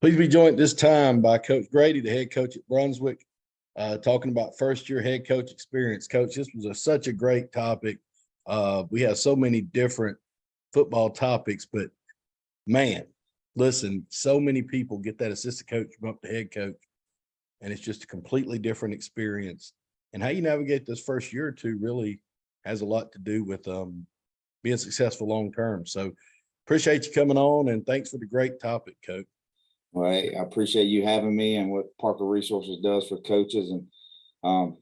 Please be joined this time by Coach Grady, the head coach at Brunswick, talking about first-year head coach experience. Coach, this was such a great topic. We have so many different football topics, but man, listen, so many people get that assistant coach from up to head coach, and it's just a completely different experience. And how you navigate this first year or two really has a lot to do with being successful long-term. So appreciate you coming on, and thanks for the great topic, Coach. Well, I appreciate you having me and what Parker Resources does for coaches. And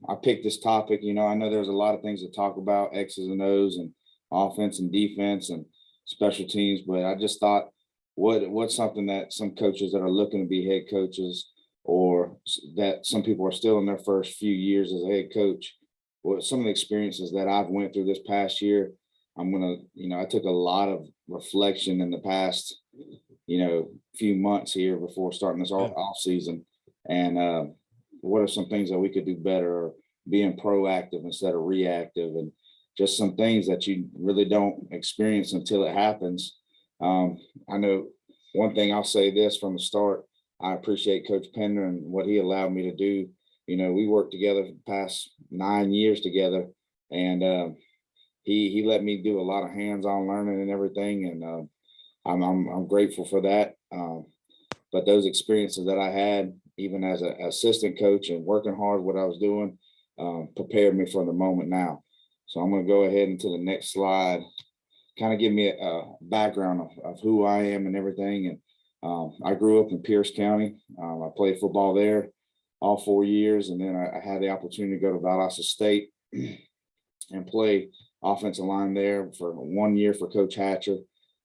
I picked this topic. I know there's a lot of things to talk about, X's and O's and offense and defense and special teams. But I just thought what's something that some coaches that are looking to be head coaches, or that some people are still in their first few years as a head coach, what some of the experiences that I've went through this past year. I took a lot of reflection in the past few months here before starting this off season, and what are some things that we could do better, or being proactive instead of reactive, and just some things that you really don't experience until it happens. I know one thing, I'll say this from the start: I appreciate Coach Pender and what he allowed me to do. We worked together for the past 9 years together, and he let me do a lot of hands-on learning and everything, and I'm grateful for that. But those experiences that I had, even as an assistant coach and working hard what I was doing, prepared me for the moment now. So I'm going to go ahead into the next slide, kind of give me a background of who I am and everything. And I grew up in Pierce County. I played football there all 4 years, and then I had the opportunity to go to Valdosta State and play offensive line there for 1 year for Coach Hatcher,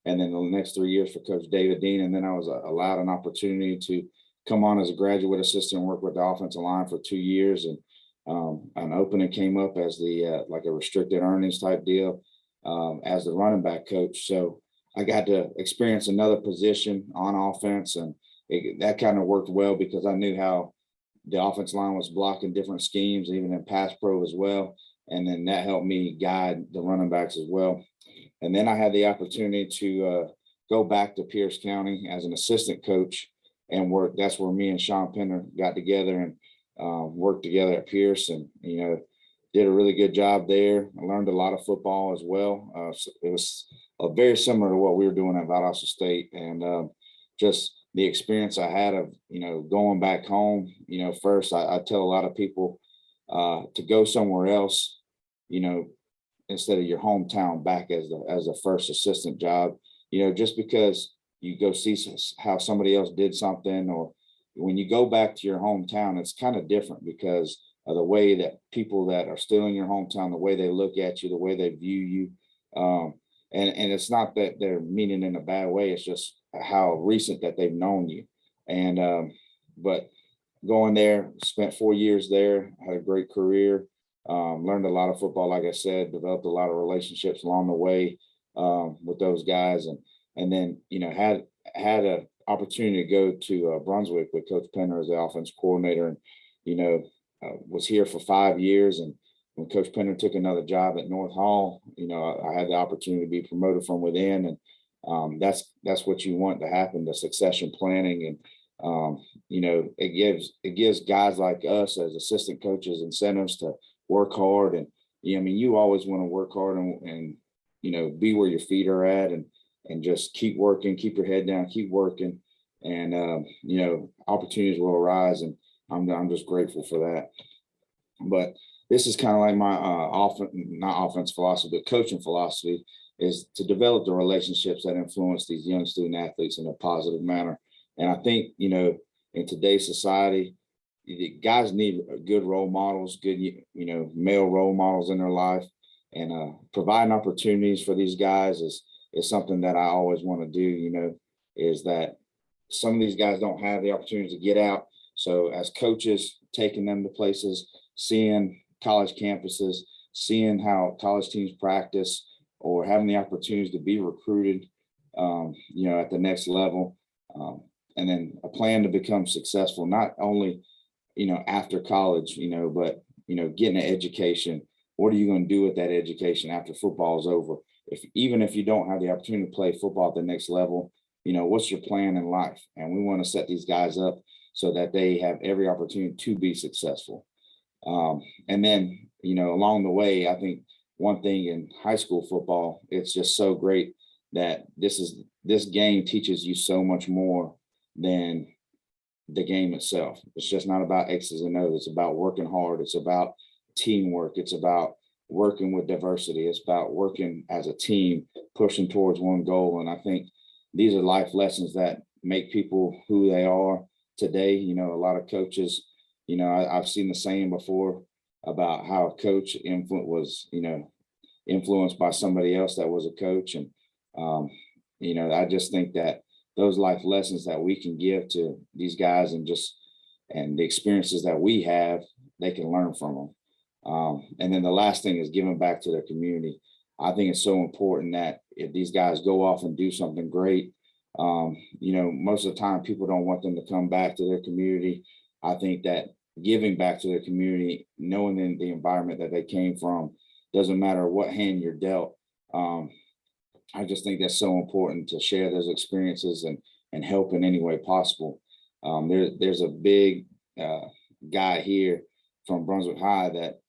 and then the next 3 years for Coach David Dean. And then I was allowed an opportunity to come on as a graduate assistant and work with the offensive line for 2 years. And an opening came up as the like a restricted earnings type deal as the running back coach. So I got to experience another position on offense, and that kind of worked well because I knew how the offensive line was blocking different schemes, even in pass pro as well. And then that helped me guide the running backs as well. And then I had the opportunity to go back to Pierce County as an assistant coach and work. That's where me and Sean Pender got together and worked together at Pierce, and did a really good job there. I learned a lot of football as well. So it was very similar to what we were doing at Valdosta State, and just the experience I had of going back home. First I tell a lot of people to go somewhere else, instead of your hometown, back as a first assistant job, just because you go see how somebody else did something, or when you go back to your hometown, it's kind of different because of the way that people that are still in your hometown, the way they look at you, the way they view you. And it's not that they're meaning in a bad way. It's just how recent that they've known you. And, but going there, spent 4 years there, had a great career. Learned a lot of football, like I said, developed a lot of relationships along the way with those guys, and then had an opportunity to go to Brunswick with Coach Pender as the offense coordinator, and was here for 5 years. And when Coach Pender took another job at North Hall, I had the opportunity to be promoted from within, and that's what you want to happen, the succession planning. And it gives guys like us as assistant coaches incentives to work hard. And you always want to work hard and be where your feet are at, and just keep working, keep your head down, keep working, and opportunities will arise. And I'm just grateful for that. But this is kind of like my not offense philosophy, but coaching philosophy, is to develop the relationships that influence these young student athletes in a positive manner. And I think in today's society, guys need good role models, good, male role models in their life, and providing opportunities for these guys is something that I always want to do. Is that some of these guys don't have the opportunity to get out. So as coaches, taking them to places, seeing college campuses, seeing how college teams practice, or having the opportunities to be recruited, at the next level, and then a plan to become successful, not only after college, but getting an education. What are you going to do with that education after football is over? Even if you don't have the opportunity to play football at the next level, what's your plan in life? And we want to set these guys up so that they have every opportunity to be successful. And then, along the way, I think one thing in high school football, it's just so great that this game teaches you so much more than the game itself. It's just not about X's and O's. It's about working hard. It's about teamwork. It's about working with diversity. It's about working as a team, pushing towards one goal. And I think these are life lessons that make people who they are today. A lot of coaches, I've seen the saying before about how a coach was, influenced by somebody else that was a coach. And, I just think that those life lessons that we can give to these guys and the experiences that we have, they can learn from them. And then the last thing is giving back to their community. I think it's so important that if these guys go off and do something great, most of the time people don't want them to come back to their community. I think that giving back to their community, knowing the environment that they came from, doesn't matter what hand you're dealt. I just think that's so important to share those experiences and help in any way possible. There's a big guy here from Brunswick High that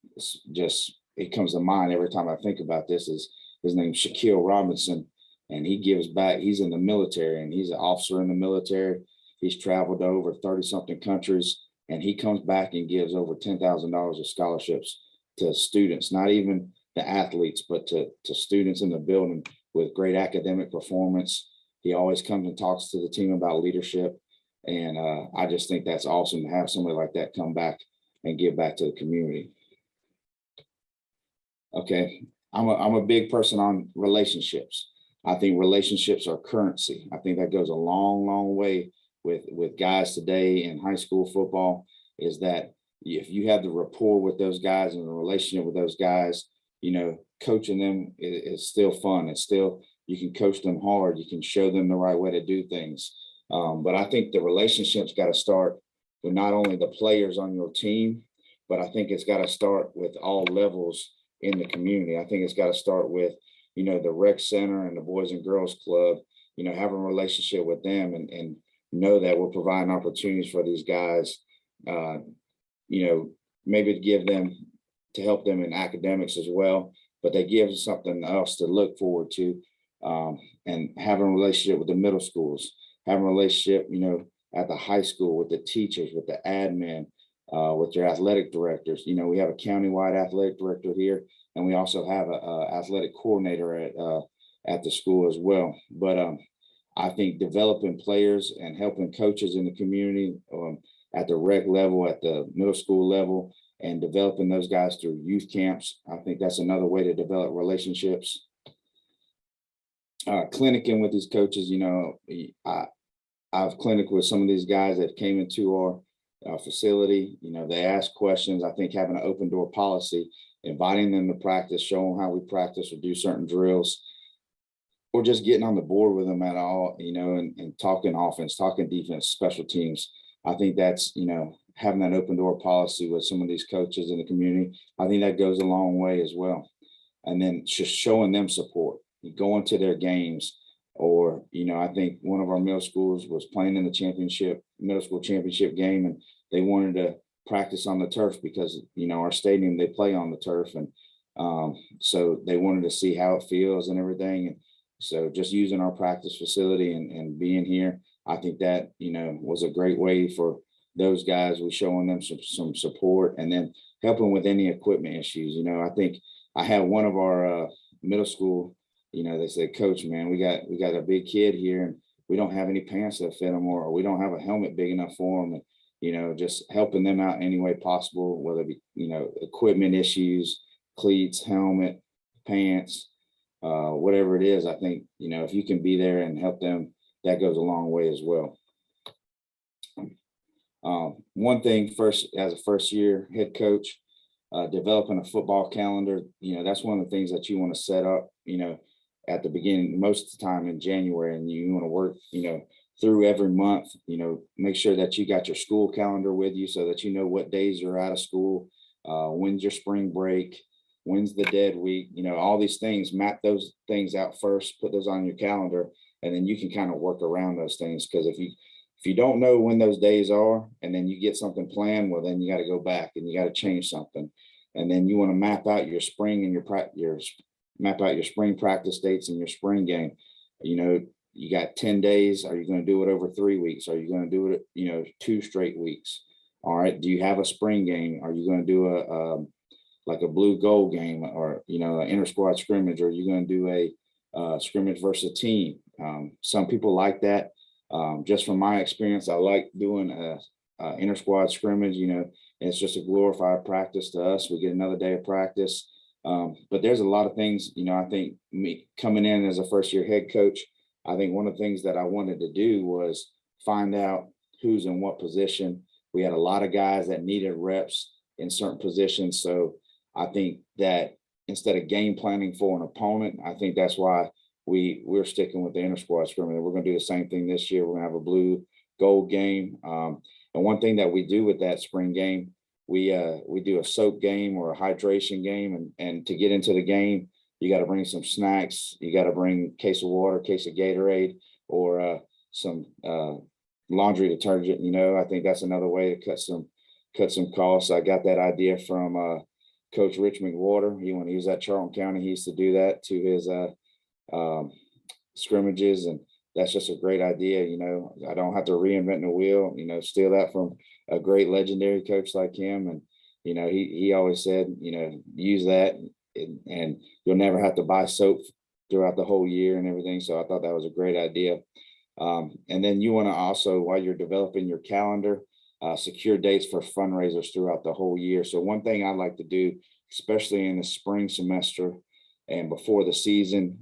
it comes to mind every time I think about this. Is his name's Shaquille Robinson, and he gives back. He's in the military, and he's an officer in the military. He's traveled to over 30-something countries, and he comes back and gives over $10,000 of scholarships to students, not even the athletes, but to students in the building with great academic performance. He always comes and talks to the team about leadership. And I just think that's awesome to have somebody like that come back and give back to the community. Okay, I'm a big person on relationships. I think relationships are currency. I think that goes a long, long way with guys today in high school football, is that if you have the rapport with those guys and the relationship with those guys, coaching them is still fun. It's still, you can coach them hard. You can show them the right way to do things. But I think the relationships got to start with not only the players on your team, but I think it's got to start with all levels in the community. I think it's got to start with, the rec center and the Boys and Girls Club, having a relationship with them and know that we're providing opportunities for these guys, maybe to help them in academics as well, but they give us something else to look forward to, and having a relationship with the middle schools, having a relationship, at the high school with the teachers, with the admin, with your athletic directors. We have a countywide athletic director here, and we also have a athletic coordinator at the school as well. But I think developing players and helping coaches in the community at the rec level, at the middle school level, and developing those guys through youth camps, I think that's another way to develop relationships. Clinicking with these coaches, I've clinic with some of these guys that came into our facility. They ask questions. I think having an open door policy, inviting them to practice, showing how we practice or do certain drills, or just getting on the board with them at all, and talking offense, talking defense, special teams. I think that's, having that open door policy with some of these coaches in the community, I think that goes a long way as well. And then just showing them support, going to their games, or, I think one of our middle schools was playing in the middle school championship game, and they wanted to practice on the turf because, our stadium, they play on the turf. And so they wanted to see how it feels and everything. And so just using our practice facility and being here, I think that, was a great way for those guys. We're showing them some support, and then helping with any equipment issues. I think I had one of our middle school, they said, "Coach, man, we got a big kid here, and we don't have any pants that fit him, or we don't have a helmet big enough for him." And, just helping them out any way possible, whether it be, equipment issues, cleats, helmet, pants, whatever it is. I think, if you can be there and help them, that goes a long way as well. One thing as a first year head coach, developing a football calendar, that's one of the things that you want to set up, at the beginning, most of the time in January, and you want to work, through every month, make sure that you got your school calendar with you so that what days you're out of school, when's your spring break, when's the dead week, all these things, map those things out first, put those on your calendar, and then you can kind of work around those things. Because if you don't know when those days are, and then you get something planned, well, then you got to go back and you got to change something, and then you want to map out your spring and map out your spring practice dates and your spring game. You know, you got 10 days. Are you going to do it over 3 weeks? Are you going to do it, 2 straight weeks? All right. Do you have a spring game? Are you going to do like a blue gold game, or, an inter squad scrimmage? Or are you going to do a scrimmage versus a team? Some people like that. Just from my experience, I like doing a inter squad scrimmage. It's just a glorified practice to us. We get another day of practice. But there's a lot of things, I think me coming in as a first year head coach, I think one of the things that I wanted to do was find out who's in what position. We had a lot of guys that needed reps in certain positions. So I think that instead of game planning for an opponent, I think that's why we're sticking with the inter squad scrimmage. We're going to do the same thing this year. We're going to have a blue gold game. And one thing that we do with that spring game, we do a soak game or a hydration game, and to get into the game, you got to bring some snacks. You got to bring a case of water, case of Gatorade, or some laundry detergent. I think that's another way to cut some costs. I got that idea from Coach Rich McWater. When he was at Charlton County, he used to do that to his scrimmages, and that's just a great idea. I don't have to reinvent the wheel. Steal that from a great legendary coach like him, and he always said, use that, and you'll never have to buy soap throughout the whole year and everything. So I thought that was a great idea. And then you want to also, while you're developing your calendar, secure dates for fundraisers throughout the whole year. So one thing I like to do, especially in the spring semester and before the season,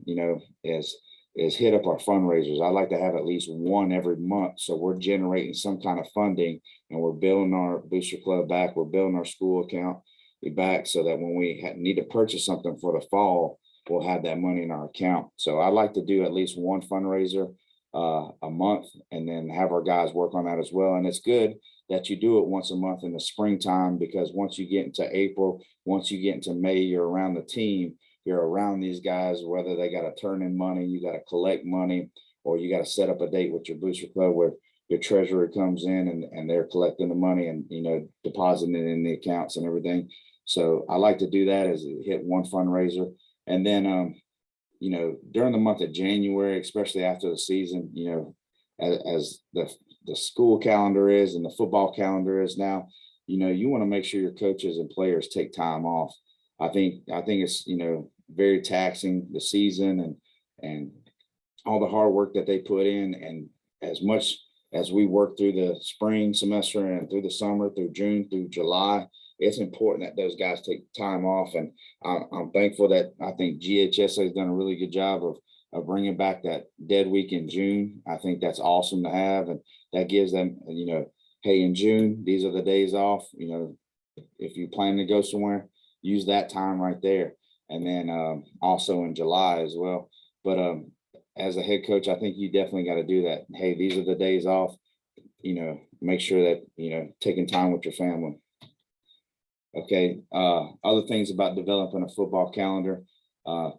is hit up our fundraisers. I like to have at least one every month. So we're generating some kind of funding, and we're building our booster club back. We're building our school account back, so that when we need to purchase something for the fall, we'll have that money in our account. So I like to do at least one fundraiser a month, and then have our guys work on that as well. And it's good that you do it once a month in the springtime, because once you get into April, once you get into May, you're around the team. You're around these guys, whether they got to turn in money, you got to collect money, or you got to set up a date with your booster club where your treasurer comes in and they're collecting the money and, depositing it in the accounts and everything. So I like to do that as hit one fundraiser. And then, during the month of January, especially after the season, as the school calendar is and the football calendar is now, you want to make sure your coaches and players take time off. I think it's, very taxing, the season and all the hard work that they put in. And as much as we work through the spring semester and through the summer, through June, through July, it's important that those guys take time off. And I'm thankful that I think GHSA has done a really good job of bringing back that dead week in June. I think that's awesome to have. And that gives them, hey, in June, these are the days off. If you plan to go somewhere, use that time right there. And then also in July as well. But as a head coach, I think you definitely got to do that. Hey, these are the days off. Make sure that, taking time with your family. Okay. Other things about developing a football calendar,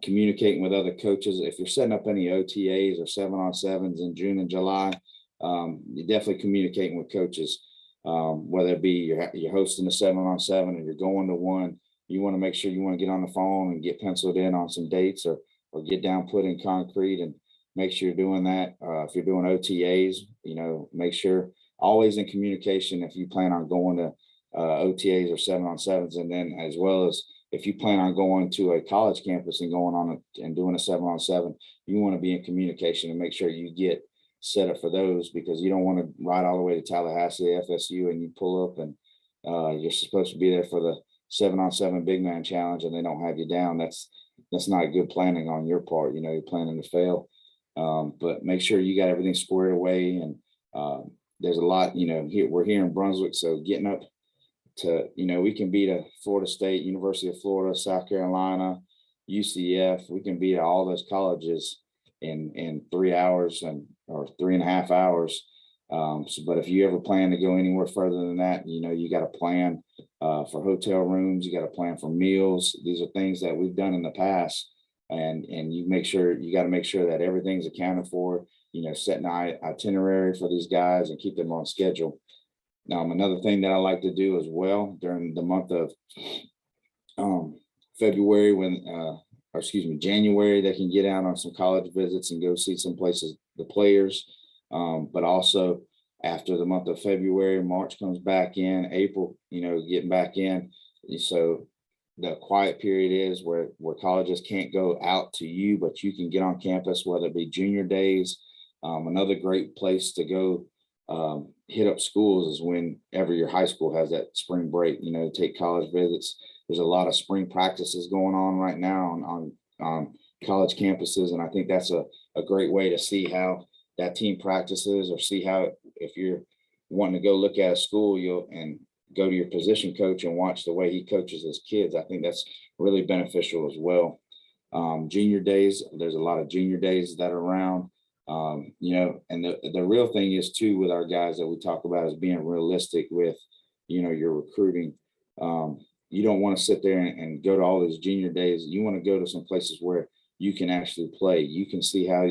communicating with other coaches. If you're setting up any OTAs or 7-on-7s in June and July, you're definitely communicating with coaches. Whether it be you're hosting a 7-on-7 or you're going to one, you want to make sure you want to get on the phone and get penciled in on some dates, or get down, put in concrete, and make sure you're doing that. If you're doing OTAs, make sure always in communication if you plan on going to OTAs or 7-on-7s, and then as well as if you plan on going to a college campus and going on and doing a 7-on-7, you want to be in communication and make sure you get set up for those, because you don't want to ride all the way to Tallahassee, FSU, and you pull up and you're supposed to be there for the 7-on-7 big man challenge and they don't have you down. That's not good planning on your part. You're planning to fail. But make sure you got everything squared away. And there's a lot, we're here in Brunswick, so getting up to, we can beat a Florida State, University of Florida, South Carolina, UCF. We can beat all those colleges in 3 hours or 3.5 hours. But if you ever plan to go anywhere further than that, you got to plan for hotel rooms. You got to plan for meals. These are things that we've done in the past and you got to make sure that everything's accounted for, setting an itinerary for these guys and keep them on schedule. Another thing that I like to do as well during the month of February, January, they can get out on some college visits and go see some places, the players. But also after the month of February, March comes back in, April, getting back in. So the quiet period is where colleges can't go out to you, but you can get on campus, whether it be junior days. Another great place to go hit up schools is whenever your high school has that spring break, take college visits. There's a lot of spring practices going on right now on college campuses. And I think that's a great way to see how that team practices, or see how, if you're wanting to go look at a school, and go to your position coach and watch the way he coaches his kids. I think that's really beneficial as well. Junior days, there's a lot of junior days that are around. And the real thing is too, with our guys that we talk about, is being realistic with, your recruiting. You don't want to sit there and go to all these junior days. You want to go to some places where you can actually play. You can see how,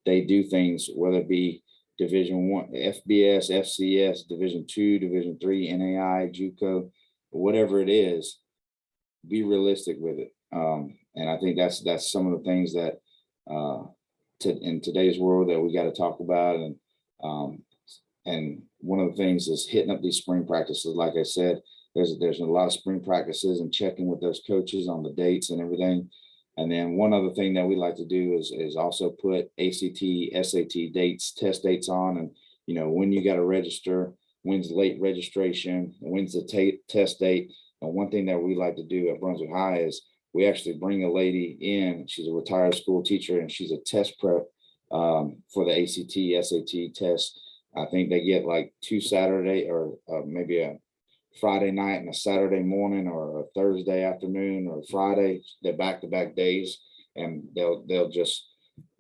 they do things, whether it be Division I, FBS, FCS, Division II, Division III, NAI, JUCO, whatever it is. Be realistic with it. And I think that's some of the things that in today's world that we got to talk about. And one of the things is hitting up these spring practices. Like I said, there's a lot of spring practices, and checking with those coaches on the dates and everything. And then one other thing that we like to do is also put ACT, SAT dates, test dates on, and when you got to register, when's late registration, when's the test date. And one thing that we like to do at Brunswick High is we actually bring a lady in. She's a retired school teacher, and she's a test prep for the ACT, SAT test. I think they get like 2 Saturday or maybe a Friday night and a Saturday morning, or a Thursday afternoon, or Friday. They're back-to-back days, and they'll just,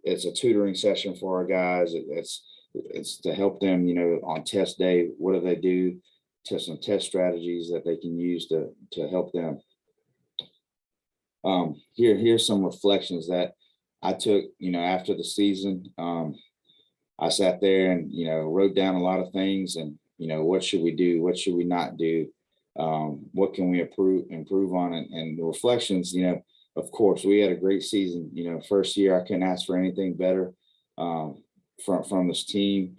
it's a tutoring session for our guys. It's to help them, on test day. What do they do? Some test strategies that they can use to help them. Here's some reflections that I took, after the season. I sat there and, wrote down a lot of things, and, what should we do? What should we not do? What can we improve on? And the reflections, of course, we had a great season. First year, I couldn't ask for anything better from this team.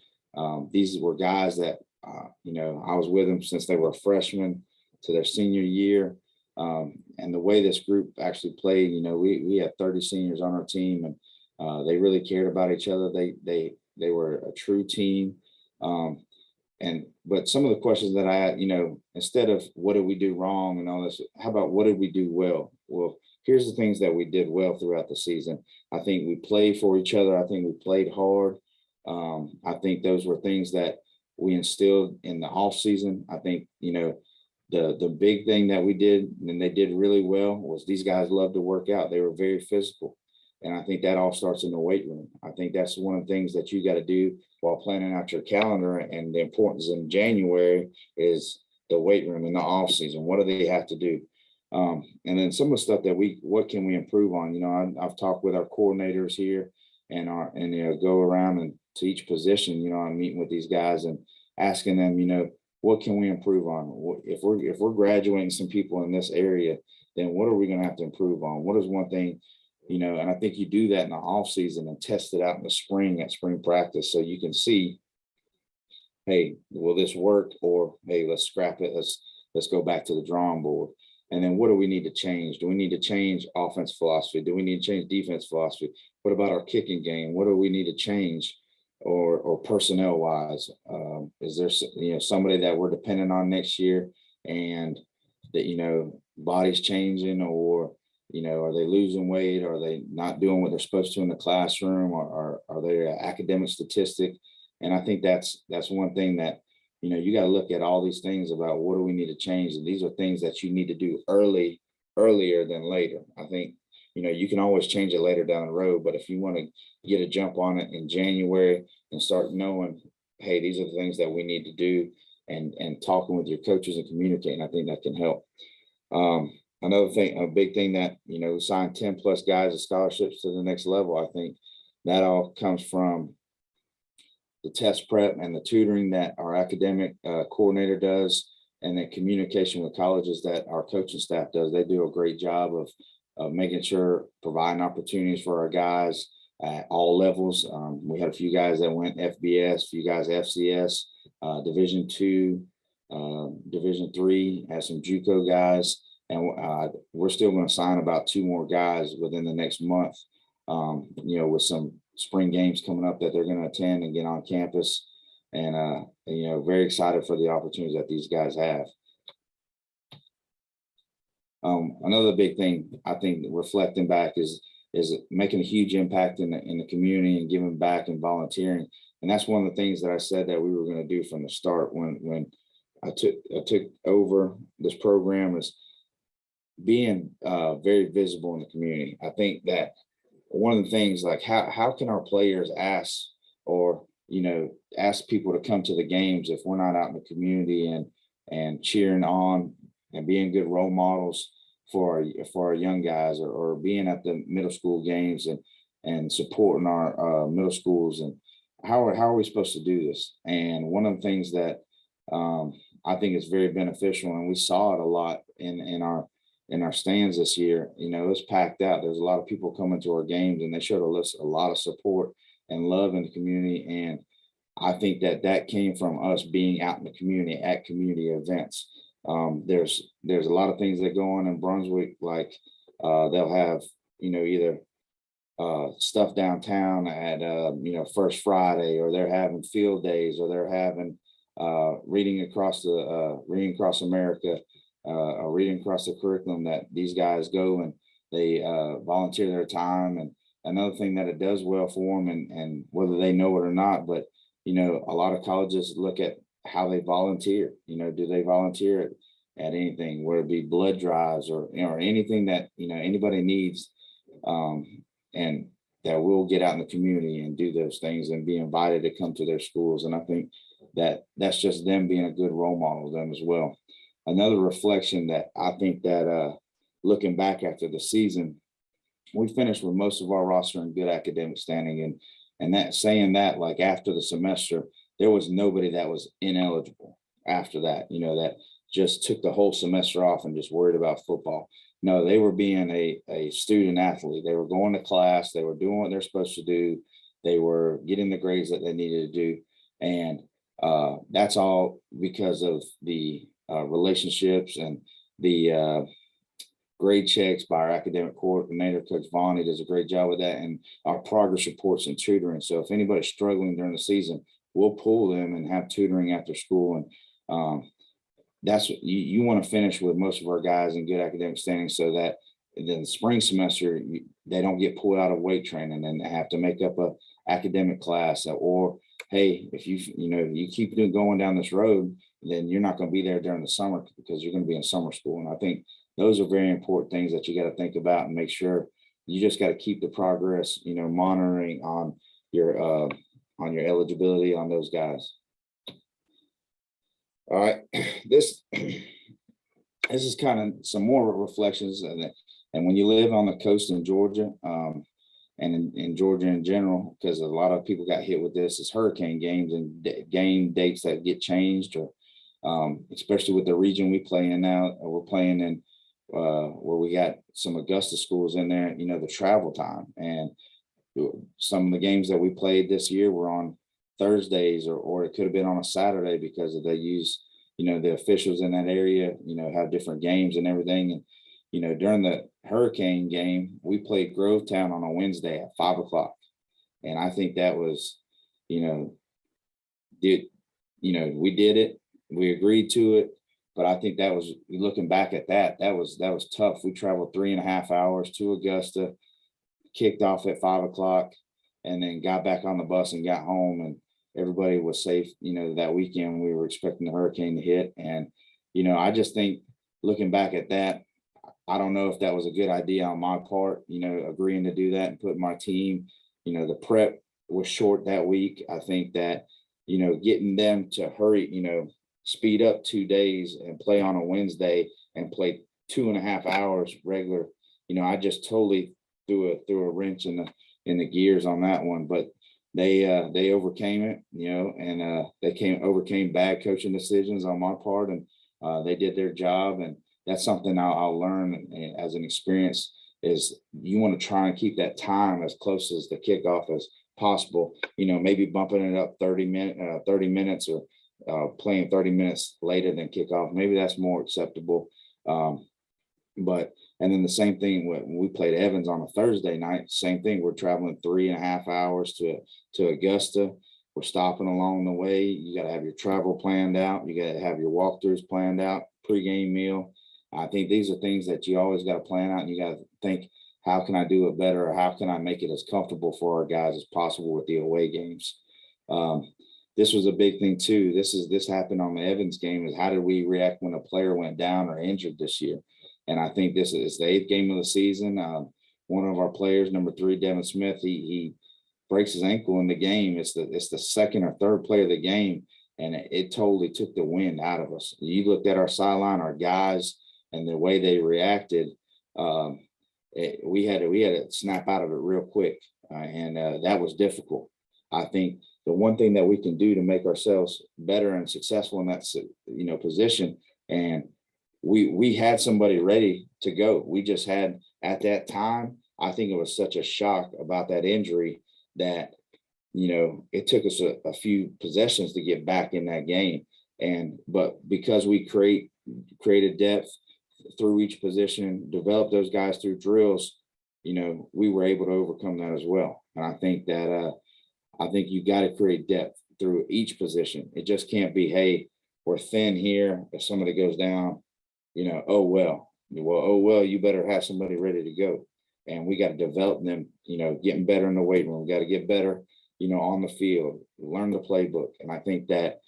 These were guys that, I was with them since they were freshmen to their senior year. And the way this group actually played, we had 30 seniors on our team, and they really cared about each other. They were a true team. But some of the questions that I had, instead of what did we do wrong and all this, how about what did we do well? Well, here's the things that we did well throughout the season. I think we played for each other. I think we played hard. I think those were things that we instilled in the off season. I think, the big thing that we did, and they did really well, was these guys loved to work out. They were very physical. And I think that all starts in the weight room. I think that's one of the things that you got to do while planning out your calendar. And the importance in January is the weight room in the off season. What do they have to do? And then some of the stuff that what can we improve on? I've talked with our coordinators here and go around and to each position, I'm meeting with these guys and asking them, what can we improve on? If we're graduating some people in this area, then what are we going to have to improve on? What is one thing? And I think you do that in the off season and test it out in the spring at spring practice, so you can see, hey, will this work? Or, hey, let's scrap it. Let's go back to the drawing board. And then what do we need to change? Do we need to change offense philosophy? Do we need to change defense philosophy? What about our kicking game? What do we need to change? Or personnel wise, is there somebody that we're dependent on next year, and that body's changing, or are they losing weight? Are they not doing what they're supposed to in the classroom? Or are they an academic statistic? And I think that's one thing that, you got to look at all these things about what do we need to change. And these are things that you need to do earlier than later. I think, you can always change it later down the road, but if you want to get a jump on it in January and start knowing, hey, these are the things that we need to do, and talking with your coaches and communicating, I think that can help. another thing, a big thing that, we signed 10 plus guys as scholarships to the next level. I think that all comes from the test prep and the tutoring that our academic coordinator does, and then communication with colleges that our coaching staff does. They do a great job of making sure, providing opportunities for our guys at all levels. We had a few guys that went FBS, a few guys FCS, Division II, Division III, had some JUCO guys, and we're still going to sign about 2 more guys within the next month. With some spring games coming up that they're going to attend and get on campus, and very excited for the opportunities that these guys have. Another big thing I think, reflecting back, is making a huge impact in the community and giving back and volunteering. And that's one of the things that I said that we were going to do from the start when I took over this program, is being very visible in the community. I think that one of the things, like, how can our players ask, or ask people to come to the games if we're not out in the community and cheering on and being good role models for our young guys, or being at the middle school games and supporting our middle schools, and how are we supposed to do this? And one of the things that I think is very beneficial, and we saw it a lot in our stands this year, it was packed out. There's a lot of people coming to our games, and they showed us a lot of support and love in the community. And I think that came from us being out in the community at community events. There's a lot of things that go on in Brunswick, like they'll have, either stuff downtown at, First Friday, or they're having field days, or they're having reading across America, or reading across the curriculum, that these guys go and they volunteer their time. And another thing that it does well for them, and whether they know it or not, but a lot of colleges look at how they volunteer. Do they volunteer at anything, whether it be blood drives or anything that anybody needs, and that we'll get out in the community and do those things and be invited to come to their schools. And I think that that's just them being a good role model to them as well. Another reflection that I think that looking back after the season, we finished with most of our roster in good academic standing, and that, saying that, like, after the semester, there was nobody that was ineligible after that, that just took the whole semester off and just worried about football. No, they were being a student athlete. They were going to class. They were doing what they're supposed to do. They were getting the grades that they needed to do. And that's all because of the relationships and the grade checks by our academic coordinator, Coach Vaughn. He does a great job with that, and our progress reports and tutoring. So if anybody's struggling during the season, we'll pull them and have tutoring after school. And that's what you want to finish with most of our guys in good academic standing, so that then the spring semester, they don't get pulled out of weight training and have to make up a academic class. Or, hey, if you keep going down this road, then you're not going to be there during the summer because you're going to be in summer school. And I think those are very important things that you got to think about and make sure you just got to keep the progress, monitoring on your eligibility on those guys. All right, this is kind of some more reflections, and when you live on the coast in Georgia, and in Georgia in general, because a lot of people got hit with this, is hurricane games and game dates that get changed, or especially with the region we play in now. We're playing in where we got some Augusta schools in there, the travel time, and some of the games that we played this year were on Thursdays, or it could have been on a Saturday, because they use, the officials in that area, have different games and everything. And, during the hurricane game, we played Grovetown on a Wednesday at 5 o'clock. And I think that was, we did it, we agreed to it. But I think that was, looking back at that was tough. We traveled 3.5 hours to Augusta, kicked off at 5 o'clock, and then got back on the bus and got home, and everybody was safe. That weekend we were expecting the hurricane to hit. And, I just think, looking back at that, I don't know if that was a good idea on my part, agreeing to do that and putting my team, the prep was short that week. I think that, getting them to hurry, speed up 2 days and play on a Wednesday and play 2.5 hours regular, I just totally threw a wrench in the gears on that one. But they overcame it, and they overcame bad coaching decisions on my part, and they did their job. And that's something I'll learn as an experience, is you want to try and keep that time as close as the kickoff as possible, maybe bumping it up 30 minutes, or playing 30 minutes later than kickoff. Maybe that's more acceptable. And then the same thing when we played Evans on a Thursday night, same thing. We're traveling 3.5 hours to Augusta. We're stopping along the way. You got to have your travel planned out. You got to have your walkthroughs planned out, pregame meal. I think these are things that you always got to plan out, and you got to think, how can I do it better, or how can I make it as comfortable for our guys as possible with the away games? This was a big thing too. This happened on the Evans game, is how did we react when a player went down or injured this year? And I think this is the 8th game of the season. One of our players, number 3, Devin Smith, he breaks his ankle in the game. It's the second or third play of the game, and it totally took the wind out of us. You looked at our sideline, our guys, and the way they reacted. We had to snap out of it real quick, and that was difficult. I think the one thing that we can do to make ourselves better and successful in that position, and we had somebody ready to go. We just had, at that time, I think it was such a shock about that injury that it took us a few possessions to get back in that game. But because we created depth through each position, developed those guys through drills, we were able to overcome that as well. And I think that you got to create depth through each position. It just can't be, hey, we're thin here. If somebody goes down, oh well, you better have somebody ready to go. And we got to develop them, getting better in the weight room. We got to get better, on the field, learn the playbook. And I think that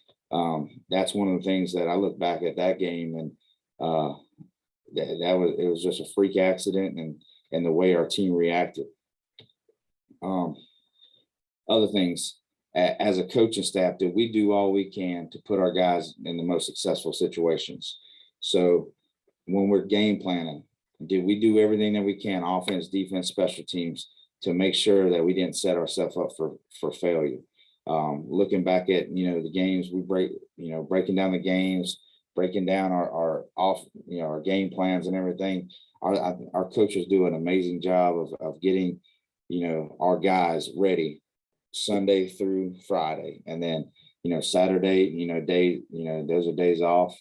that's one of the things that I look back at that game, and it was just a freak accident, and the way our team reacted. Other things, as a coaching staff, did we do all we can to put our guys in the most successful situations? So when we're game planning, did we do everything that we can, offense, defense, special teams, to make sure that we didn't set ourselves up for failure? Looking back at, the games we breaking down the games, breaking down our game plans and everything. Our coaches do an amazing job of getting, our guys ready Sunday through Friday. And then, Saturday, those are days off.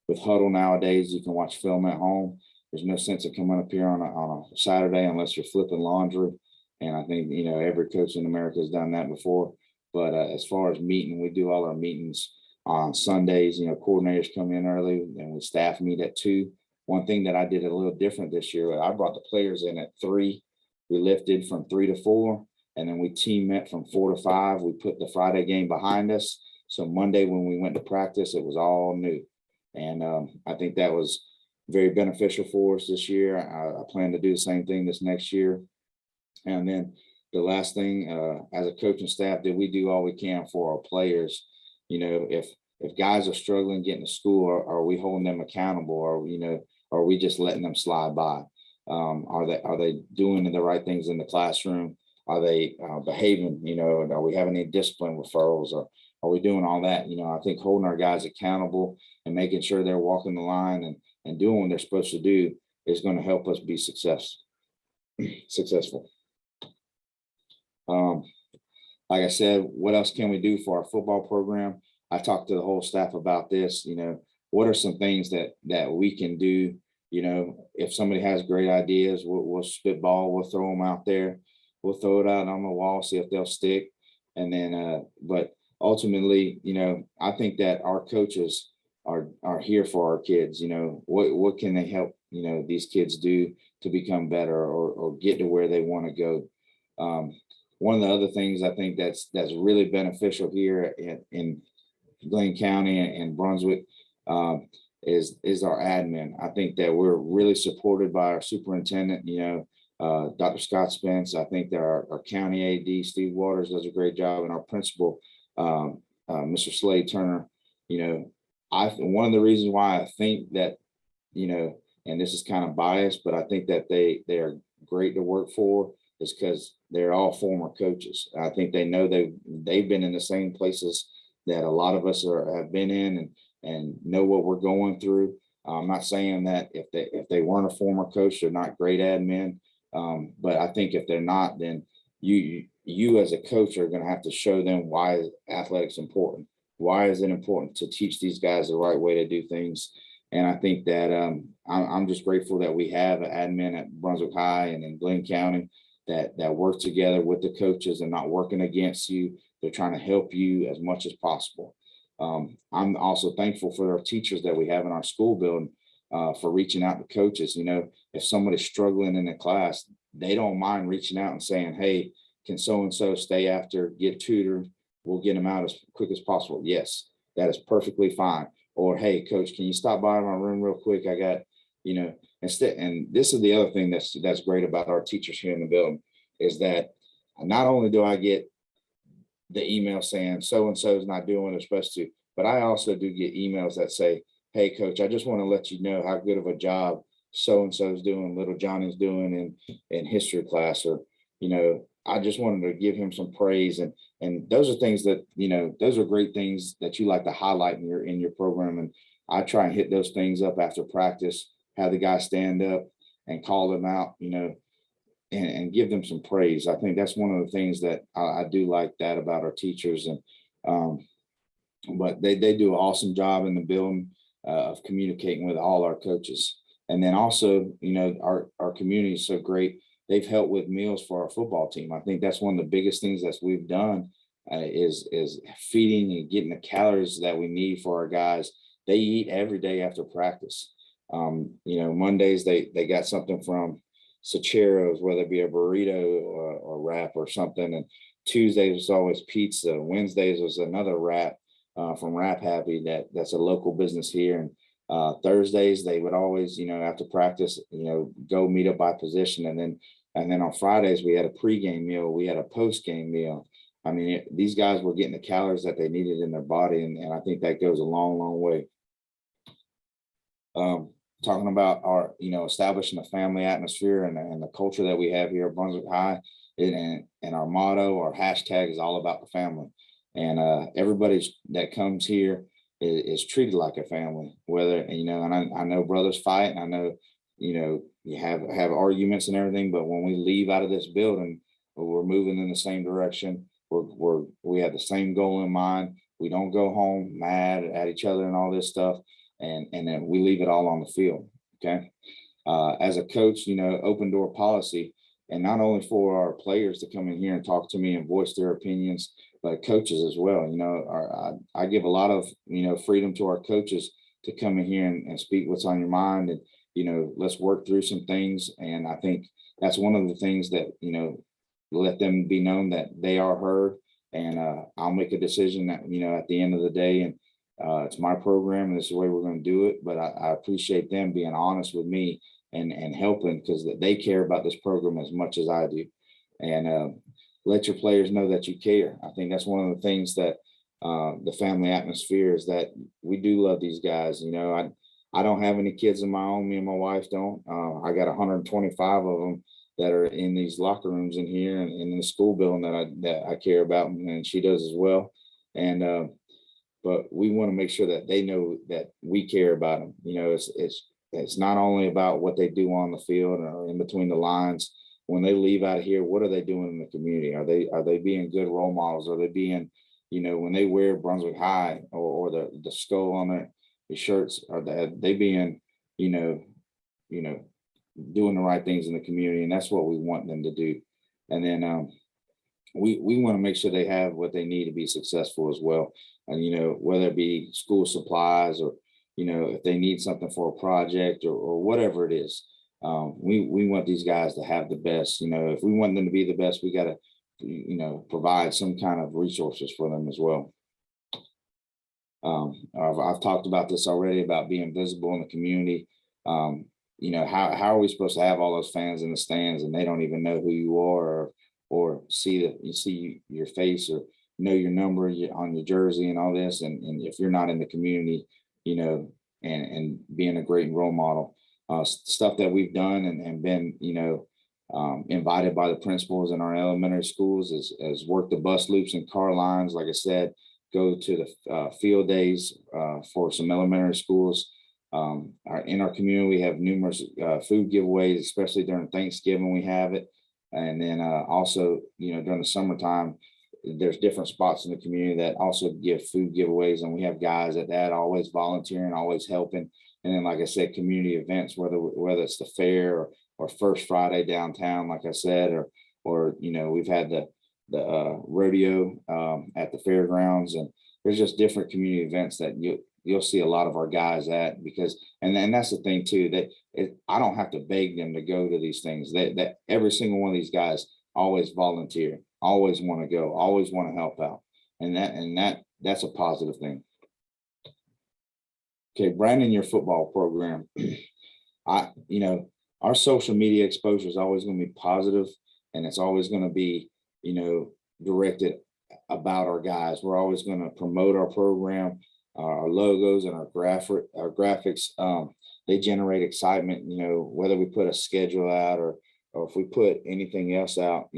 With Huddle nowadays, you can watch film at home. There's no sense of coming up here on a Saturday unless you're flipping laundry. And I think, every coach in America has done that before. But as far as meeting, we do all our meetings on Sundays. Coordinators come in early, and we staff meet at 2. One thing that I did a little different this year, I brought the players in at 3. We lifted from 3 to 4, and then we team met from 4 to 5. We put the Friday game behind us. So Monday, when we went to practice, it was all new. And I think that was very beneficial for us this year. I plan to do the same thing this next year. And then the last thing, as a coaching staff, did we do all we can for our players? If guys are struggling getting to school, are we holding them accountable? Or, are we just letting them slide by? Are they doing the right things in the classroom? Are they behaving? Are we having any discipline referrals? Or are we doing all that? I think holding our guys accountable and making sure they're walking the line and doing what they're supposed to do is going to help us be successful. Like I said, what else can we do for our football program? I talked to the whole staff about this. What are some things that we can do? If somebody has great ideas, we'll spitball, we'll throw them out there. We'll throw it out on the wall, see if they'll stick. And then, but ultimately, I think that our coaches are here for our kids. What can they help, these kids do to become better or get to where they want to go? One of the other things I think that's really beneficial here in Glenn County and Brunswick is our admin. I think that we're really supported by our superintendent, Dr. Scott Spence. I think that our county AD, Steve Waters, does a great job, and our principal, Mr. Slade Turner. one of the reasons why I think that, and this is kind of biased, but I think that they are great to work for is because they're all former coaches. I think they know they've been in the same places that a lot of us have been in, and know what we're going through. I'm not saying that if they weren't a former coach, they're not great admin. But I think if they're not, then you as a coach are going to have to show them why athletics important. Why is it important to teach these guys the right way to do things? And I think that I'm just grateful that we have an admin at Brunswick High and in Glenn County that work together with the coaches and not working against you. They're trying to help you as much as possible. I'm also thankful for our teachers that we have in our school building for reaching out to coaches. If somebody's struggling in a class, they don't mind reaching out and saying, hey, can so-and-so stay after, get tutored? We'll get them out as quick as possible. Yes, that is perfectly fine. Or, hey, coach, can you stop by my room real quick? I got, instead. And this is the other thing that's great about our teachers here in the building is that not only do I get the email saying so-and-so is not doing what they're supposed to, but I also do get emails that say, hey, coach, I just want to let you know how good of a job so-and-so is doing, little Johnny's doing in history class, or, I just wanted to give him some praise. And those are things that, those are great things that you like to highlight in your program. And I try and hit those things up after practice, have the guys stand up and call them out, and give them some praise. I think that's one of the things that I do like that about our teachers. And but they do an awesome job in the building of communicating with all our coaches. And then also, our community is so great. They've helped with meals for our football team. I think that's one of the biggest things that we've done is feeding and getting the calories that we need for our guys. They eat every day after practice. Mondays they got something from Sacheros, whether it be a burrito or wrap or something. And Tuesdays was always pizza. Wednesdays was another wrap from Wrap Happy that's a local business here. And Thursdays they would always, after practice, go meet up by position. And then on Fridays we had a pregame meal, we had a postgame meal. I mean, these guys were getting the calories that they needed in their body, and I think that goes a long, long way. Talking about our, establishing a family atmosphere and the culture that we have here at Brunswick High, and our motto, our hashtag is all about the family. And everybody that comes here is treated like a family, whether, and I know brothers fight, and I know, you have arguments and everything, but when we leave out of this building, we're moving in the same direction. We have the same goal in mind. We don't go home mad at each other and all this stuff. And then we leave it all on the field. Okay. As a coach, open door policy, and not only for our players to come in here and talk to me and voice their opinions, but coaches as well. I give a lot of, freedom to our coaches to come in here and speak what's on your mind, and, let's work through some things. And I think that's one of the things that, let them be known that they are heard, and I'll make a decision that, at the end of the day, and it's my program and this is the way we're going to do it. But I appreciate them being honest with me and helping, because they care about this program as much as I do. And let your players know that you care. I think that's one of the things that the family atmosphere is, that we do love these guys. I don't have any kids of my own. Me and my wife don't. I got 125 of them that are in these locker rooms in here and in the school building that I care about, and she does as well. And but we want to make sure that they know that we care about them. It's not only about what they do on the field or in between the lines. When they leave out of here, what are they doing in the community? Are they being good role models? Are they being, when they wear Brunswick High or the skull on their shirts, are they being, doing the right things in the community? And that's what we want them to do. And then we want to make sure they have what they need to be successful as well. And, whether it be school supplies or, if they need something for a project or whatever it is, we want these guys to have the best. If we want them to be the best, we got to, provide some kind of resources for them as well. I've talked about this already, about being visible in the community. How are we supposed to have all those fans in the stands and they don't even know who you are, or see your face, or know your number on your jersey and all this, and if you're not in the community, and being a great role model. Stuff that we've done and been, invited by the principals in our elementary schools is work the bus loops and car lines. Like I said, go to the field days for some elementary schools. In our community, we have numerous food giveaways, especially during Thanksgiving, we have it. And then also, during the summertime, there's different spots in the community that also give food giveaways. And we have guys at that always volunteering, always helping. And then, like I said, community events, whether it's the fair or First Friday downtown, like I said, or we've had the rodeo at the fairgrounds, and there's just different community events that you'll see a lot of our guys at, because and that's the thing too, that I don't have to beg them to go to these things. That every single one of these guys always volunteer, always want to go, always want to help out, and that's a positive thing. Okay, branding your football program. Our social media exposure is always going to be positive, and it's always going to be, directed about our guys. We're always going to promote our program, our logos and our graphics. They generate excitement, whether we put a schedule out or if we put anything else out,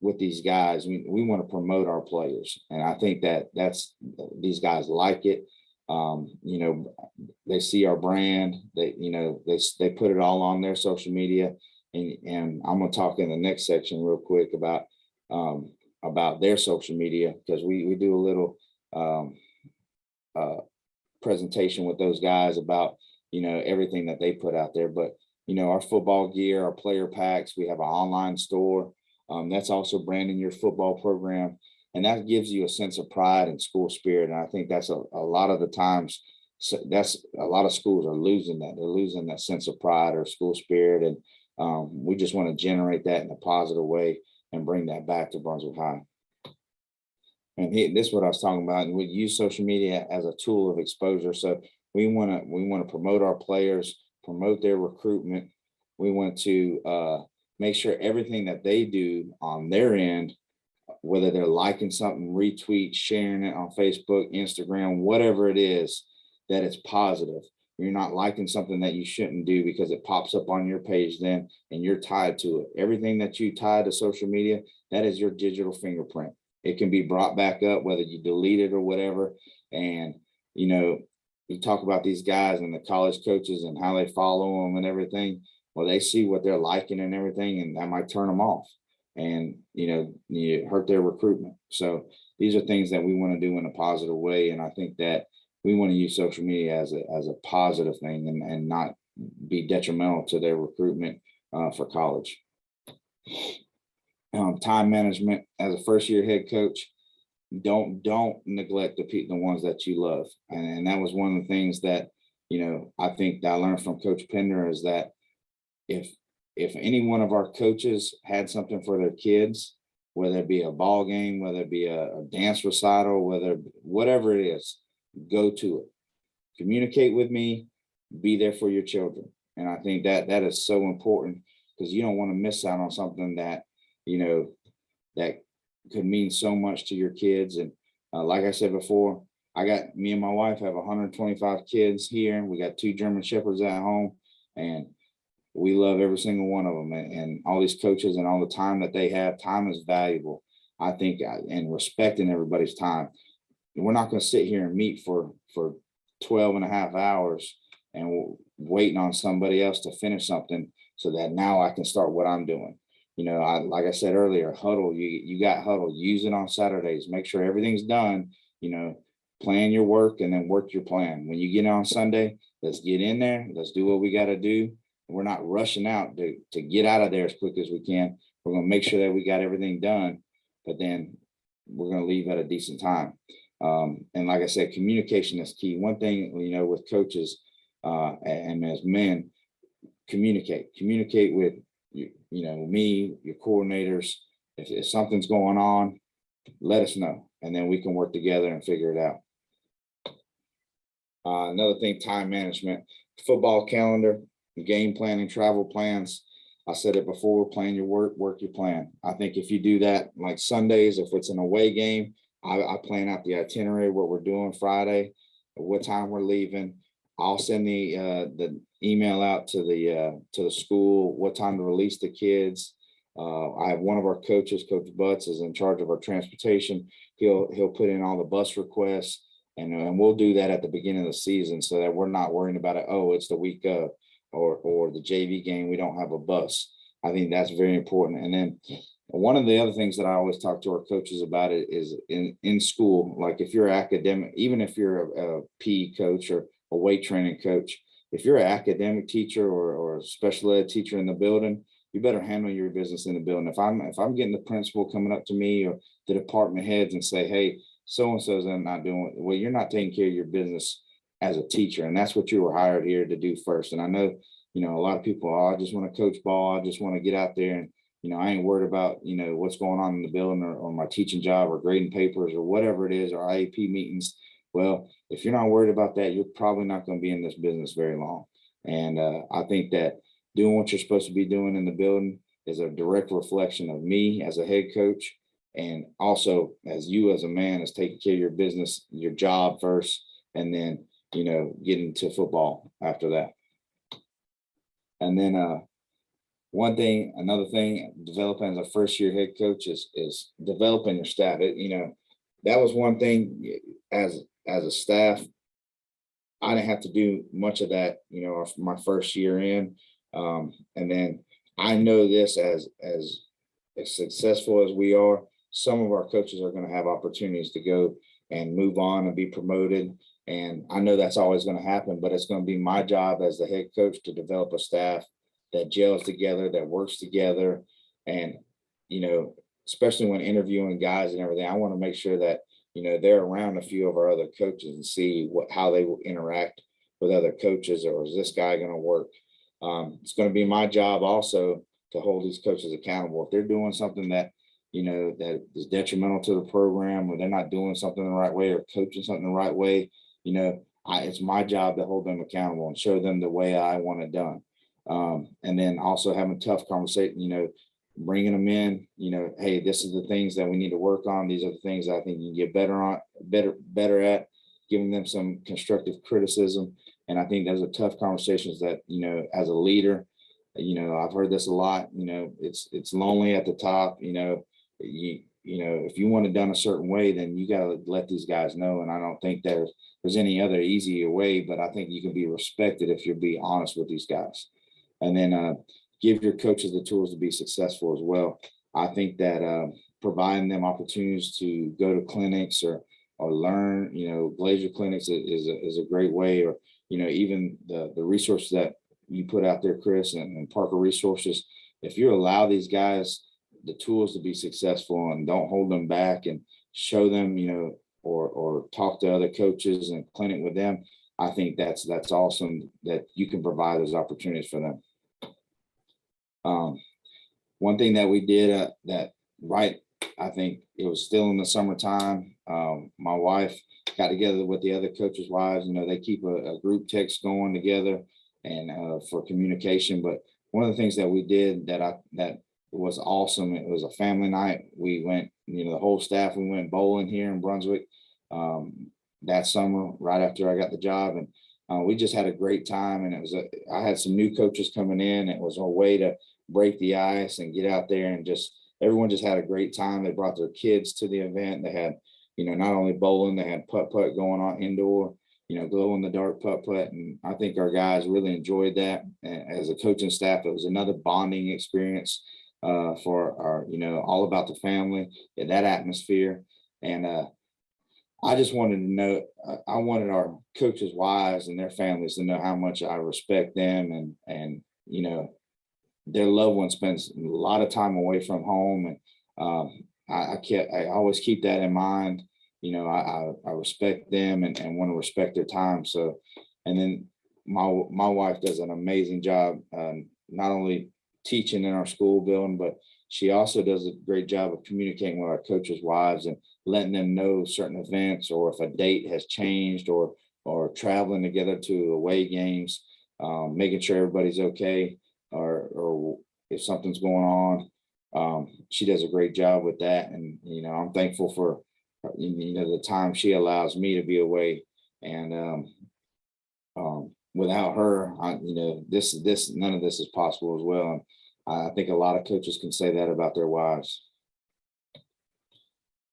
with these guys, we want to promote our players. And I think these guys like it. They see our brand, they put it all on their social media, and I'm going to talk in the next section real quick about their social media, because we do a little presentation with those guys about, everything that they put out there. But, our football gear, our player packs, we have an online store. That's also branding your football program. And that gives you a sense of pride and school spirit. And I think that's a lot of the times, that's a lot of schools are losing that. They're losing that sense of pride or school spirit. And we just want to generate that in a positive way and bring that back to Brunswick High. And this is what I was talking about. And we use social media as a tool of exposure. So we want to promote our players, promote their recruitment. We want to make sure everything that they do on their end, whether they're liking something, retweet, sharing it on Facebook, Instagram, whatever it is, that it's positive. You're not liking something that you shouldn't do because it pops up on your page then, and you're tied to it. Everything that you tie to social media, that is your digital fingerprint. It can be brought back up, whether you delete it or whatever. And, you talk about these guys and the college coaches and how they follow them and everything. Well, they see what they're liking and everything, and that might turn them off. And, you hurt their recruitment. So these are things that we want to do in a positive way. And I think that we want to use social media as a positive thing and not be detrimental to their recruitment for college. Time management. As a first-year head coach, don't neglect the ones that you love. And that was one of the things that, I think that I learned from Coach Pender, is that if any one of our coaches had something for their kids, whether it be a ball game, whether it be a dance recital, whatever it is, go to it. Communicate with me, be there for your children. And I think that is so important, because you don't want to miss out on something that, that could mean so much to your kids. And like I said before, me and my wife have 125 kids here. We got 2 German Shepherds at home, and we love every single one of them, and all these coaches and all the time that they have. Time is valuable, I think, and respecting everybody's time. We're not going to sit here and meet for 12 and a half hours and waiting on somebody else to finish something so that now I can start what I'm doing. Like I said earlier, huddle, you got huddle, use it on Saturdays, make sure everything's done, plan your work and then work your plan. When you get on Sunday, let's get in there, let's do what we got to do. We're not rushing out to get out of there as quick as we can. We're going to make sure that we got everything done, but then we're going to leave at a decent time. And like I said, communication is key. One thing, with coaches and as men, communicate with me, your coordinators. If something's going on, let us know, and then we can work together and figure it out. Another thing, time management, football calendar, game planning, travel plans. I said it before, plan your work your plan. I think if you do that, like Sundays, if it's an away game, I plan out the itinerary, what we're doing Friday. what time we're leaving. I'll send the email out to the school, what time to release the kids. I have one of our coaches, Coach Butts, is in charge of our transportation. He'll put in all the bus requests, and we'll do that at the beginning of the season so that we're not worrying about it. Oh, it's the week of, or the JV game, we don't have a bus. I think that's very important. And then one of the other things that I always talk to our coaches about it is in school, like if you're academic, even if you're a PE coach or a weight training coach, if you're an academic teacher or a special ed teacher in the building, you better handle your business in the building. If I'm getting the principal coming up to me or the department heads and say, hey, so-and-so's not doing well, you're not taking care of your business as a teacher. And that's what you were hired here to do first. And I know, a lot of people, oh, I just want to coach ball. I just want to get out there and, I ain't worried about, what's going on in the building or my teaching job or grading papers or whatever it is, or IAP meetings. Well, if you're not worried about that, you're probably not going to be in this business very long. And I think that doing what you're supposed to be doing in the building is a direct reflection of me as a head coach. And also as you as a man is taking care of your business, your job first, and then, getting to football after that. And then another thing, developing as a first year head coach is developing your staff. That was one thing as a staff, I didn't have to do much of that, my first year in. And then I know this as successful as we are, some of our coaches are going to have opportunities to go and move on and be promoted. And I know that's always going to happen, but it's going to be my job as the head coach to develop a staff that gels together, that works together. And, especially when interviewing guys and everything, I want to make sure that, they're around a few of our other coaches and see how they will interact with other coaches, or is this guy going to work? It's going to be my job also to hold these coaches accountable. If they're doing something that, that is detrimental to the program, or they're not doing something the right way or coaching something the right way, it's my job to hold them accountable and show them the way I want it done. And then also having tough conversation, bringing them in, hey, this is the things that we need to work on. These are the things I think you can get better at, giving them some constructive criticism. And I think those are tough conversations that, as a leader, I've heard this a lot, it's lonely at the top, if you want it done a certain way, then you got to let these guys know. And I don't think there's any other easier way, but I think you can be respected if you'll be honest with these guys. And then give your coaches the tools to be successful as well. I think that providing them opportunities to go to clinics or learn, Glazier clinics is a great way, or, even the resources that you put out there, Chris, and Parker Resources. If you allow these guys the tools to be successful and don't hold them back and show them, or talk to other coaches and clinic with them, I think that's awesome that you can provide those opportunities for them. One thing that we did I think it was still in the summertime. My wife got together with the other coaches' wives. They keep a group text going together and for communication. But one of the things that we did that was awesome, it was a family night. We went, the whole staff, we went bowling here in Brunswick that summer, right after I got the job. And we just had a great time. And I had some new coaches coming in. It was a way to break the ice and get out there, and everyone just had a great time. They brought their kids to the event. They had, not only bowling, they had putt-putt going on indoor, glow in the dark putt-putt. And I think our guys really enjoyed that. And as a coaching staff, it was another bonding experience for our, all about the family and that atmosphere. And I just wanted to know, I wanted our coaches' wives and their families to know how much I respect them, and their loved one spends a lot of time away from home. And I always keep that in mind. I respect them and want to respect their time. So, and then my wife does an amazing job, not only teaching in our school building, but she also does a great job of communicating with our coaches' wives and letting them know certain events, or if a date has changed, or traveling together to away games, making sure everybody's okay, or if something's going on. She does a great job with that. And, I'm thankful for, the time she allows me to be away And without her, none of this is possible as well. And I think a lot of coaches can say that about their wives.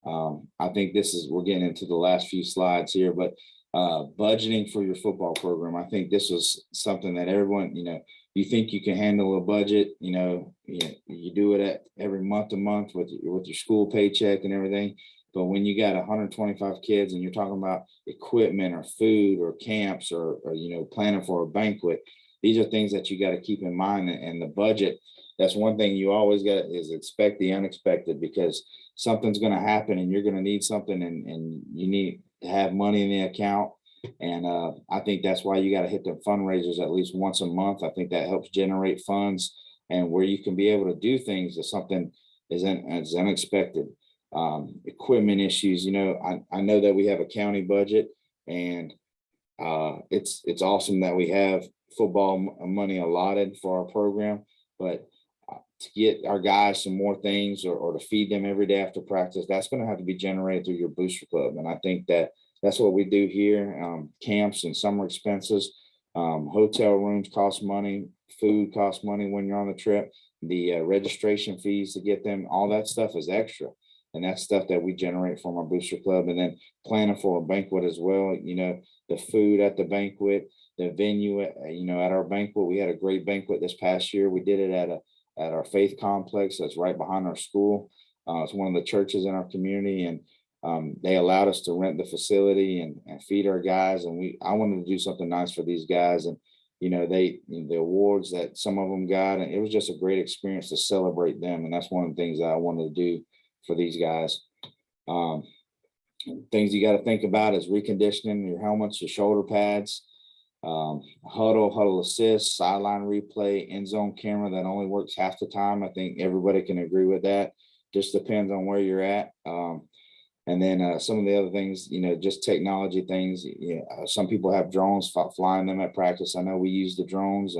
I think we're getting into the last few slides here, but budgeting for your football program. I think this was something that everyone, you think you can handle a budget, you do it at every month to month with your school paycheck and everything. But when you got 125 kids and you're talking about equipment or food or camps or planning for a banquet, these are things that you got to keep in mind. And the budget, that's one thing you always got is expect the unexpected, because something's going to happen and you're going to need something, and you need to have money in the account. And I think that's why you got to hit the fundraisers at least once a month. I think that helps generate funds, and where you can be able to do things if something is unexpected. Equipment issues, I know that we have a county budget, and it's awesome that we have football money allotted for our program, but to get our guys some more things or to feed them every day after practice, that's going to have to be generated through your booster club. And I think that's what we do here. Camps and summer expenses, hotel rooms cost money, food costs money when you're on the trip, the registration fees to get them, all that stuff is extra. And that's stuff that we generate from our booster club. And then planning for a banquet as well, the food at the banquet, the venue, at our banquet. We had a great banquet this past year. We did it at our faith complex that's right behind our school. It's one of the churches in our community, and they allowed us to rent the facility and feed our guys. And I wanted to do something nice for these guys. And, the awards that some of them got, and it was just a great experience to celebrate them. And that's one of the things that I wanted to do for these guys. Things you got to think about is reconditioning your helmets, your shoulder pads, huddle assist, sideline replay, end zone camera that only works half the time. I think everybody can agree with that. Just depends on where you're at. And then some of the other things, just technology things. Some people have drones, flying them at practice. I know we use the drones.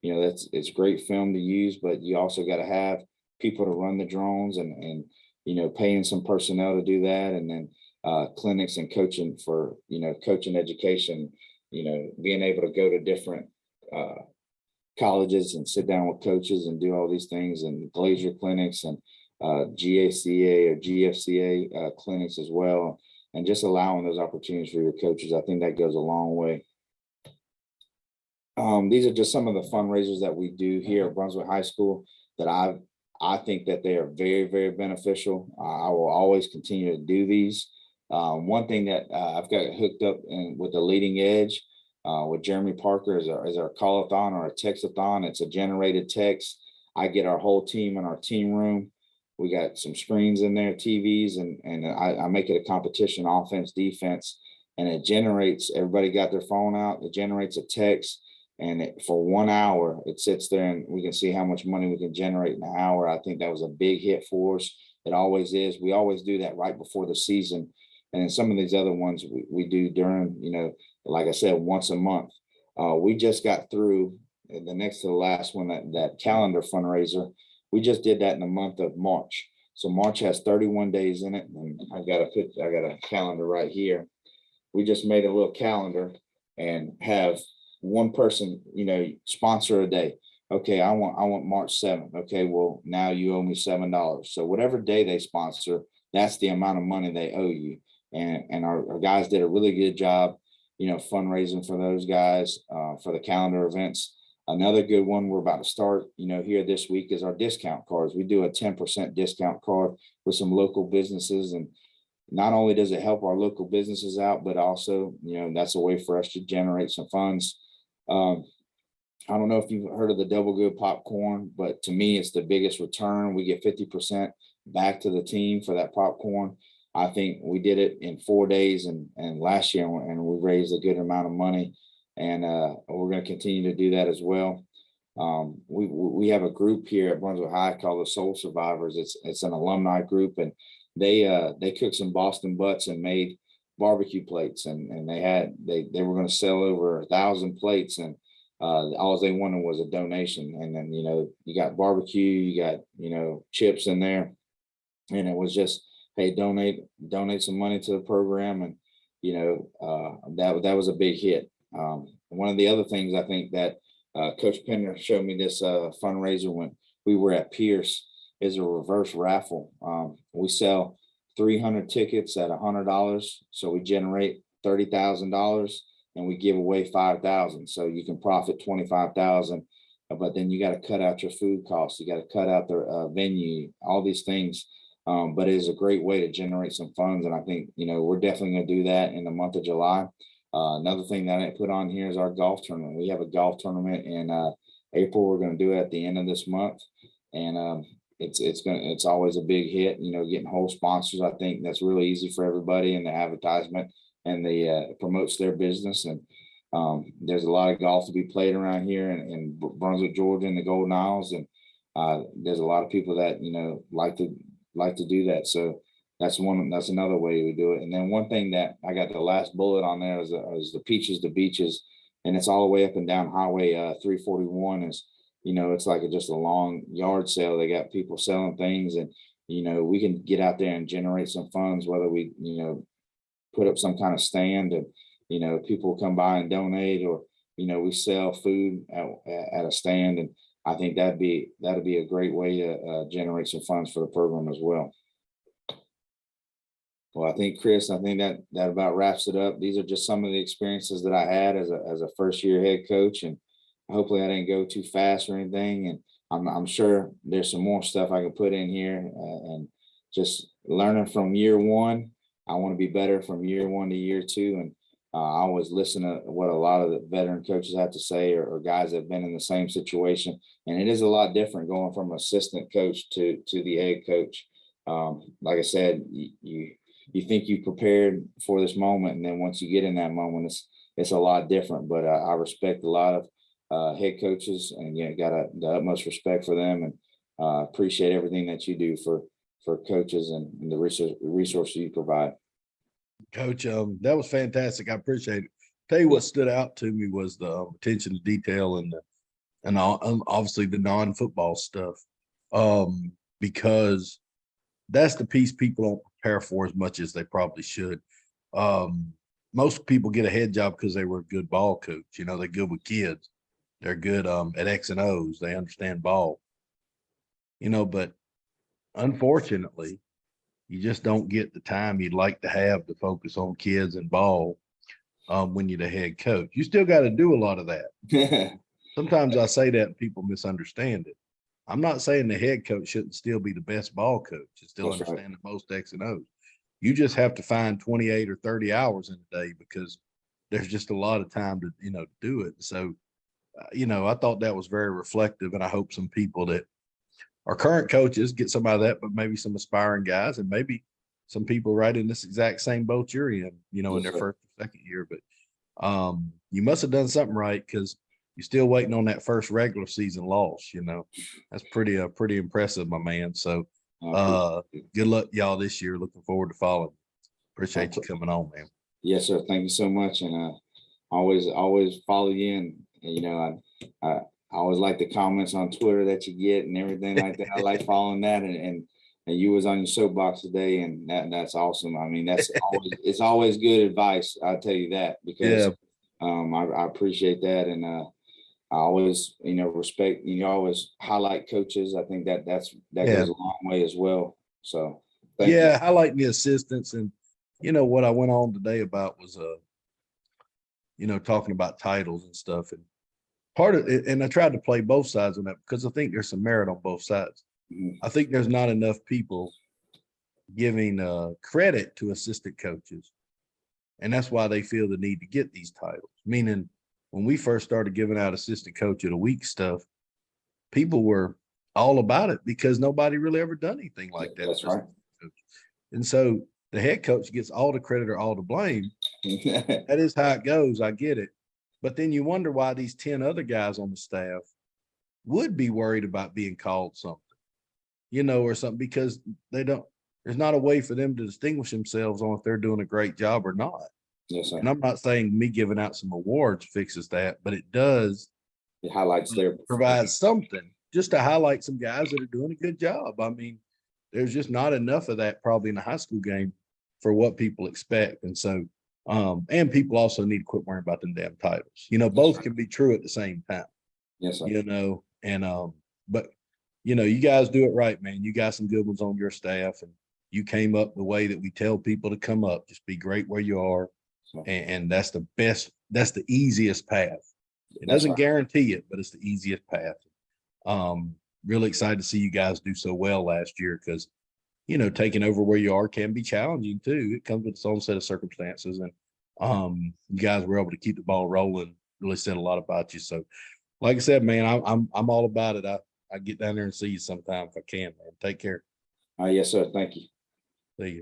It's great film to use, but you also got to have people to run the drones and paying some personnel to do that. And then clinics and coaching for, coaching education, being able to go to different colleges and sit down with coaches and do all these things, and Glazier clinics and GACA or GFCA clinics as well, and just allowing those opportunities for your coaches. I think that goes a long way. These are just some of the fundraisers that we do here at Brunswick High School that I think that they are very, very beneficial. I will always continue to do these. One thing that I've got hooked up with the Leading Edge with Jeremy Parker is our call-a-thon or a text-a-thon. It's a generated text. I get our whole team in our team room. We got some screens in there, TVs, and I make it a competition, offense, defense, and it generates, everybody got their phone out, it generates a text, and for 1 hour, it sits there and we can see how much money we can generate in an hour. I think that was a big hit for us. It always is. We always do that right before the season. And then some of these other ones we do during, like I said, once a month. We just got through the next to the last one, that calendar fundraiser. We just did that in the month of March. So March has 31 days in it. And I got a calendar right here. We just made a little calendar and have one person, sponsor a day. Okay, I want March 7th. Okay, well, now you owe me $7. So whatever day they sponsor, that's the amount of money they owe you. And our guys did a really good job, fundraising for those guys for the calendar events. Another good one we're about to start, here this week is our discount cards. We do a 10% discount card with some local businesses. And not only does it help our local businesses out, but also, that's a way for us to generate some funds. I don't know if you've heard of the Double Good popcorn, but to me, it's the biggest return. We get 50% back to the team for that popcorn. I think we did it in 4 days and last year, and we raised a good amount of money. And we're going to continue to do that as well. We have a group here at Brunswick High called the Soul Survivors. It's an alumni group, and they cooked some Boston butts and made barbecue plates, and they were going to sell over 1,000 plates, and all they wanted was a donation. And then you got barbecue, you got chips in there, and it was just, hey, donate some money to the program. that was a big hit. One of the other things I think that Coach Penner showed me this fundraiser when we were at Pierce is a reverse raffle. We sell 300 tickets at $100, so we generate $30,000, and we give away 5,000. So you can profit 25,000, but then you got to cut out your food costs. You got to cut out the venue, all these things. But it is a great way to generate some funds, and I think we're definitely going to do that in the month of July. Another thing that I put on here is our golf tournament. We have a golf tournament in April. We're going to do it at the end of this month, and it's always a big hit. Getting whole sponsors, I think that's really easy for everybody in the advertisement, and the promotes their business. And there's a lot of golf to be played around here in Brunswick, Georgia, in the Golden Isles, and there's a lot of people that like to do that. So that's another way we do it. And then one thing that I got the last bullet on there is the Peaches to Beaches, and it's all the way up and down Highway 341. Is it's like just a long yard sale. They got people selling things, and we can get out there and generate some funds, whether we put up some kind of stand, and people come by and donate, or we sell food at a stand. And I think that'd be a great way to generate some funds for the program as well. Well, I think, Chris, that about wraps it up. These are just some of the experiences that I had as a first year head coach, and hopefully I didn't go too fast or anything. And I'm sure there's some more stuff I can put in here, and just learning from year one. I want to be better from year one to year two, and I always listen to what a lot of the veteran coaches have to say, or guys that have been in the same situation. And it is a lot different going from assistant coach to the head coach. Like I said, you think you prepared for this moment, and then once you get in that moment, it's a lot different. But I respect a lot of head coaches, and got the utmost respect for them, and appreciate everything that you do for coaches and the resources you provide. Coach, that was fantastic. I appreciate it. Tell you what stood out to me was the attention to detail and obviously the non-football stuff, because that's the piece people don't prepare for as much as they probably should. Most people get a head job because they were a good ball coach. They're good with kids. They're good at X and O's. They understand ball. But unfortunately, you just don't get the time you'd like to have to focus on kids and ball when you're the head coach. You still got to do a lot of that. Sometimes I say that and people misunderstand it. I'm not saying the head coach shouldn't still be the best ball coach and still That's understand right. the most X and O's. You just have to find 28 or 30 hours in a day, because there's just a lot of time to, do it. So, I thought that was very reflective, and I hope some people that our current coaches get some out of that, but maybe some aspiring guys, and maybe some people right in this exact same boat you're in, in their first or second year. But you must have done something right, because you're still waiting on that first regular season loss. That's pretty impressive, my man. So good luck y'all this year. Looking forward to following. Appreciate you coming on, man. Yes, sir. Thank you so much. And always follow you. And I always like the comments on Twitter that you get and everything like that. I like following that, and you was on your soapbox today, and that's awesome. I mean, it's always good advice. I'll tell you that, because I appreciate that, and I always respect. You always highlight coaches. I think that goes a long way as well. So thank you. Highlighting the assistants, and what I went on today about was talking about titles and stuff, and part of it, and I tried to play both sides on that, because I think there's some merit on both sides. Mhm. I think there's not enough people giving credit to assistant coaches, and that's why they feel the need to get these titles. Meaning, when we first started giving out assistant coach of the week stuff, people were all about it, because nobody really ever done anything like that. That's right. And so the head coach gets all the credit or all the blame. That is how it goes. I get it. But then you wonder why these 10 other guys on the staff would be worried about being called something, or something, because there's not a way for them to distinguish themselves on if they're doing a great job or not. Yes, sir. And I'm not saying me giving out some awards fixes that, but it does. It highlights provide something just to highlight some guys that are doing a good job. I mean, there's just not enough of that probably in the high school game for what people expect. And so And people also need to quit worrying about them damn titles. You know, both can be true at the same time. Yes, sir. You know, and but you know, you guys do it right, man. You got some good ones on your staff, and you came up the way that we tell people to come up. Just be great where you are, and that's the best. That's the easiest path. It doesn't guarantee it, but it's the easiest path. Really excited to see you guys do so well last year, because you know, taking over where you are can be challenging too. It comes with its own set of circumstances, and you guys were able to keep the ball rolling. Really said a lot about you. So, like I said, man, I'm all about it. I get down there and see you sometime if I can, man. Take care. Yes, sir. Thank you. See you.